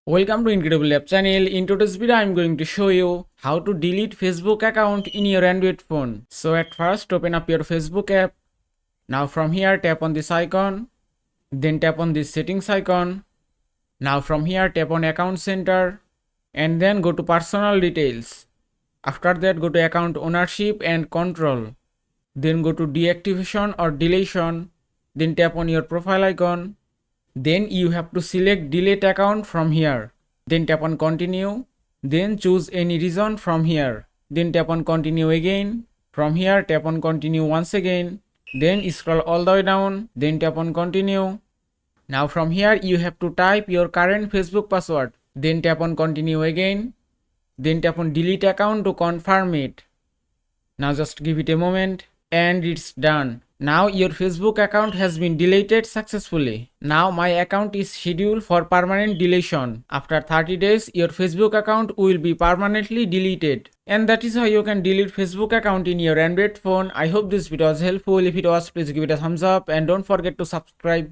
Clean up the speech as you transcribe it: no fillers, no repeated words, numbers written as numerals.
Welcome to Incredible App channel. In today's video, I'm going to show you how to delete Facebook account in your Android phone. So at first, open up your Facebook app. Now from here, tap on this icon. Then tap on this settings icon. Now from here, tap on account center. And then go to personal details. After that, go to account ownership and control. Then go to deactivation or deletion. Then tap on your profile icon. Then you have to select delete account from here. Then tap on continue. Then choose any reason from here. Then tap on continue again. From here tap on continue once again. Then scroll all the way down. Then tap on continue. Now from here you have to type your current Facebook password. Then tap on continue again. Then tap on delete account to confirm it. Now just give it a moment and it's done. Now your Facebook account has been deleted successfully. Now my account is scheduled for permanent deletion. After 30 days, your Facebook account will be permanently deleted. And that is how you can delete Facebook account in your Android phone. I hope this video was helpful. If it was, please give it a thumbs up and don't forget to subscribe.